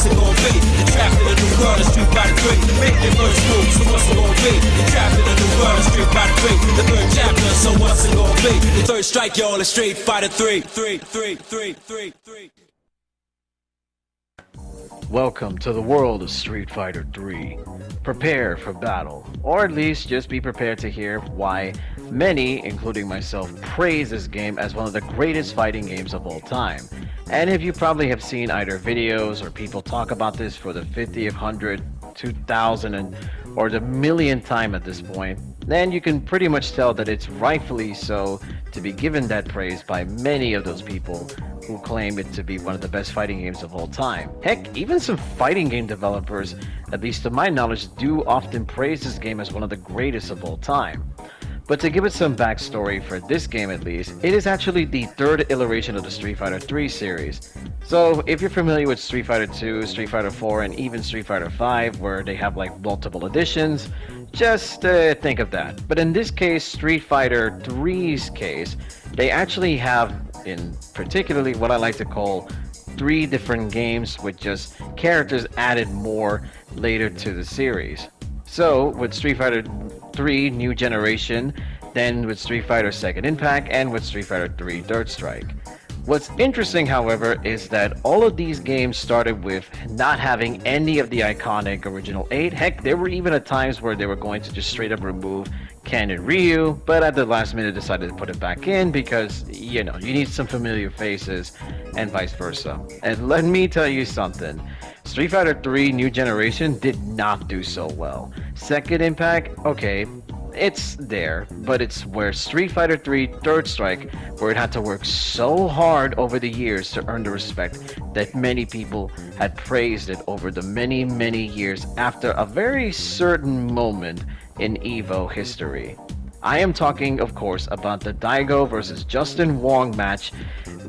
what's it gonna be? The trapped in a new world of Street Fighter 3. Make your first move, so what's it gonna be? The trapped in a new world of Street Fighter 3. The third chapter, so what's it gonna be? The third strike, y'all, is Street Fighter 3. Welcome to the world of Street Fighter 3. Prepare for battle, or at least just be prepared to hear why many, including myself, praise this game as one of the greatest fighting games of all time. And if you probably have seen either videos or people talk about this for the 50th, 100th, 2000, or the millionth time at this point, then you can pretty much tell that it's rightfully so to be given that praise by many of those people who claim it to be one of the best fighting games of all time. Heck, even some fighting game developers, at least to my knowledge, do often praise this game as one of the greatest of all time. But to give it some backstory for this game at least, it is actually the third iteration of the Street Fighter 3 series. So if you're familiar with Street Fighter 2, Street Fighter 4, and even Street Fighter 5, where they have like multiple editions, just think of that. But in this case, Street Fighter 3's case, they actually have, in particularly what I like to call 3 different games with just characters added more later to the series. So with Street Fighter 3 New Generation, then with Street Fighter Second Impact, and with Street Fighter 3 Third Strike. What's interesting, however, is that all of these games started with not having any of the iconic original 8. Heck, there were even at times where they were going to just straight up remove Ken and Ryu, but at the last minute decided to put it back in because, you know, you need some familiar faces and vice versa. And let me tell you something. Street Fighter 3 New Generation did not do so well. Second Impact, okay, it's there, but it's where Street Fighter 3 Third Strike, where it had to work so hard over the years to earn the respect that many people had praised it over the many, many years after a very certain moment in EVO history. I am talking, of course, about the Daigo versus Justin Wong match,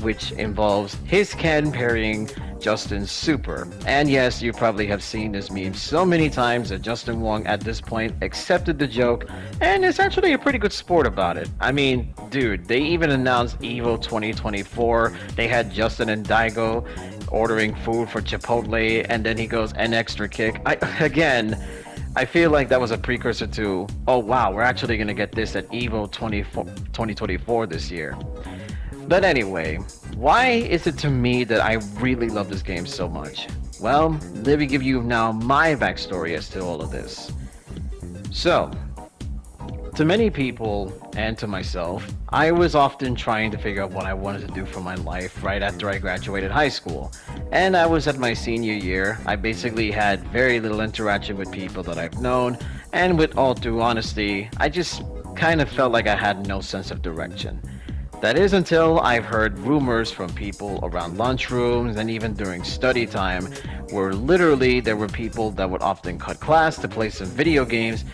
which involves his Ken parrying Justin's super. And yes, you probably have seen this meme so many times that Justin Wong at this point accepted the joke and is actually a pretty good sport about it. I mean, dude, they even announced EVO 2024. They had Justin and Daigo ordering food for Chipotle, and then he goes an extra kick. I feel like that was a precursor to, oh wow, we're actually going to get this at EVO 2024 this year. But anyway, why is it to me that I really love this game so much? Well, let me give you now my backstory as to all of this. So, to many people and to myself, I was often trying to figure out what I wanted to do for my life right after I graduated high school. And I was at my senior year. I basically had very little interaction with people that I've known, and with all due honesty, I just kind of felt like I had no sense of direction. That is until I've heard rumors from people around lunchrooms and even during study time, where literally there were people that would often cut class to play some video games,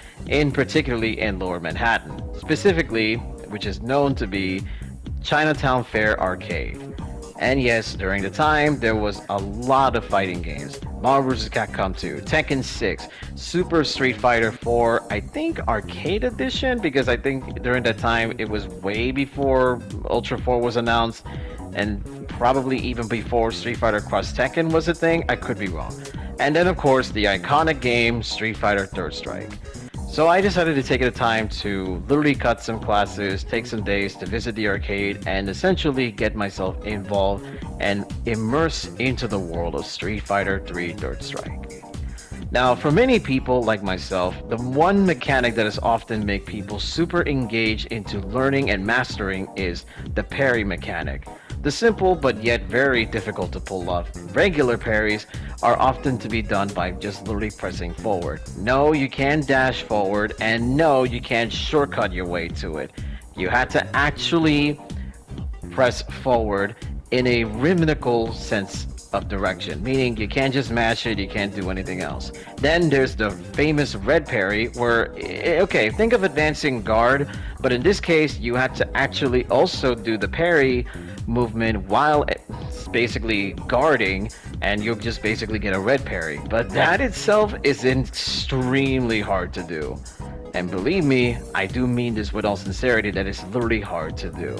particularly in Lower Manhattan, specifically, which is known to be Chinatown Fair Arcade. And yes, during the time, there was a lot of fighting games. Marvel vs. Capcom 2, Tekken 6, Super Street Fighter 4, I think Arcade Edition, because I think during that time it was way before Ultra 4 was announced, and probably even before Street Fighter Cross Tekken was a thing. I could be wrong. And then of course the iconic game Street Fighter Third Strike. So I decided to take the time to literally cut some classes, take some days to visit the arcade, and essentially get myself involved and immerse into the world of Street Fighter 3 Third Strike. Now, for many people like myself, the one mechanic that has often made people super engaged into learning and mastering is the parry mechanic. The simple but yet very difficult to pull off regular parries are often to be done by just literally pressing forward. No, you can't dash forward, and no, you can't shortcut your way to it. You had to actually press forward in a rhythmical sense of direction, meaning you can't just mash it, you can't do anything else. Then there's the famous red parry where, okay, think of advancing guard, but in this case you had to actually also do the parry movement while basically guarding, and you'll just basically get a red parry. But that itself is extremely hard to do. And believe me, I do mean this with all sincerity, that it's literally hard to do.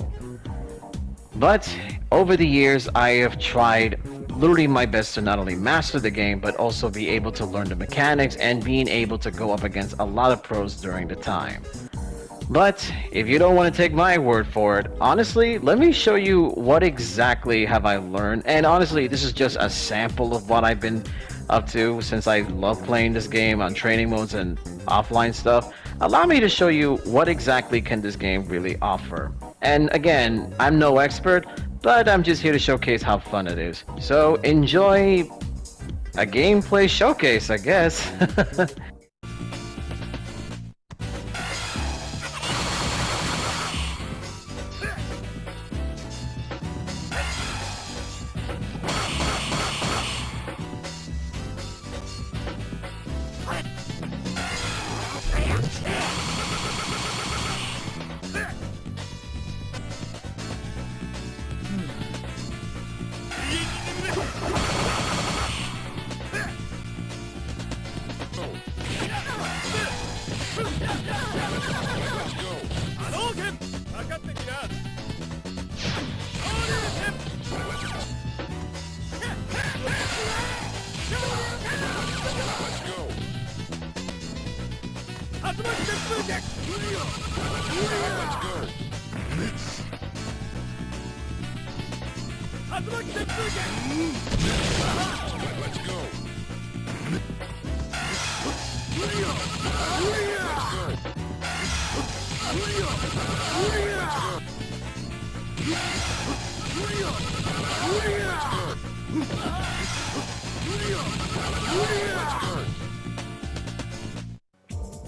But over the years, I have tried literally my best to not only master the game, but also be able to learn the mechanics and being able to go up against a lot of pros during the time. But if you don't want to take my word for it, honestly, let me show you what exactly have I learned. And honestly, this is just a sample of what I've been up to since I love playing this game on training modes and offline stuff. Allow me to show you what exactly can this game really offer. And again, I'm no expert, but I'm just here to showcase how fun it is. So enjoy a gameplay showcase, I guess.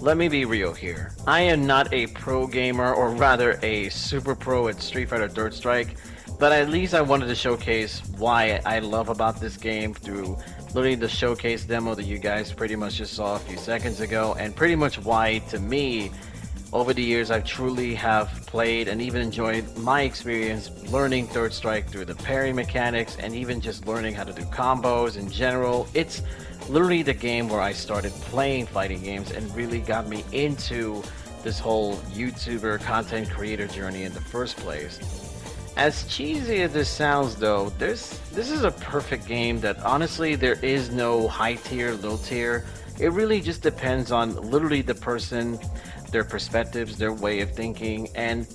Let me be real here. I am not a pro gamer, or rather a super pro at Street Fighter Third Strike, but at least I wanted to showcase why I love about this game through literally the showcase demo that you guys pretty much just saw a few seconds ago, and pretty much why, to me, over the years I've truly have played and even enjoyed my experience learning Third Strike through the parry mechanics and even just learning how to do combos in general. It's literally the game where I started playing fighting games and really got me into this whole YouTuber content creator journey in the first place. As cheesy as this sounds though, this is a perfect game that honestly there is no high tier, low tier. It really just depends on literally the person, their perspectives, their way of thinking, and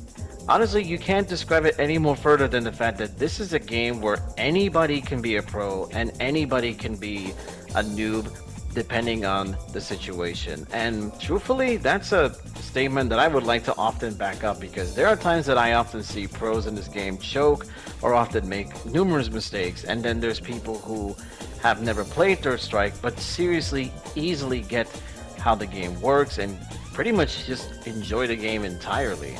honestly you can't describe it any more further than the fact that this is a game where anybody can be a pro and anybody can be a noob depending on the situation. And truthfully, that's a statement that I would like to often back up, because there are times that I often see pros in this game choke or often make numerous mistakes, and then there's people who have never played Third Strike but seriously easily get how the game works and pretty much just enjoy the game entirely.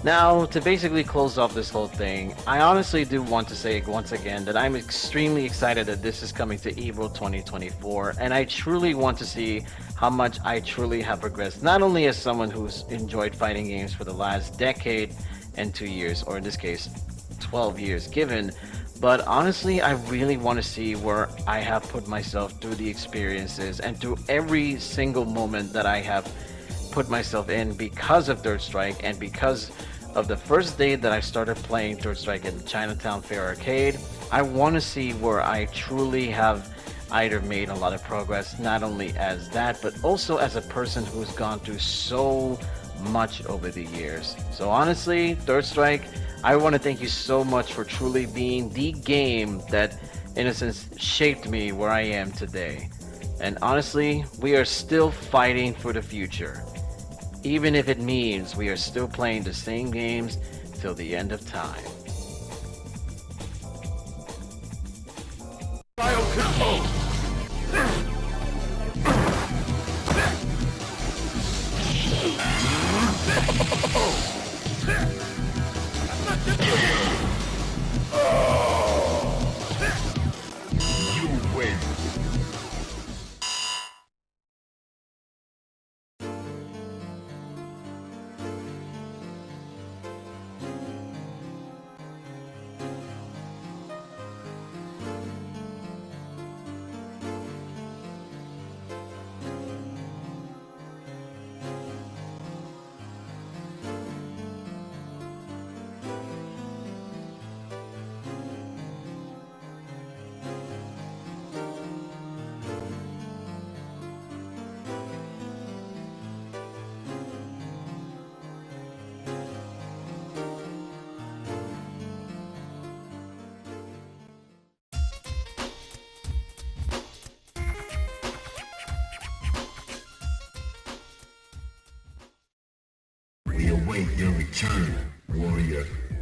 Now, to basically close off this whole thing, I honestly do want to say once again that I'm extremely excited that this is coming to Evo 2024, and I truly want to see how much I truly have progressed, not only as someone who's enjoyed fighting games for the last decade and 2 years, or in this case, 12 years given, but honestly, I really want to see where I have put myself through the experiences and through every single moment that I have put myself in because of Third Strike and because of the first day that I started playing Third Strike in the Chinatown Fair Arcade. I want to see where I truly have either made a lot of progress, not only as that, but also as a person who's gone through so much over the years. So honestly, Third Strike, I want to thank you so much for truly being the game that, in a sense, shaped me where I am today. And honestly, we are still fighting for the future, even if it means we are still playing the same games till the end of time. your return, warrior.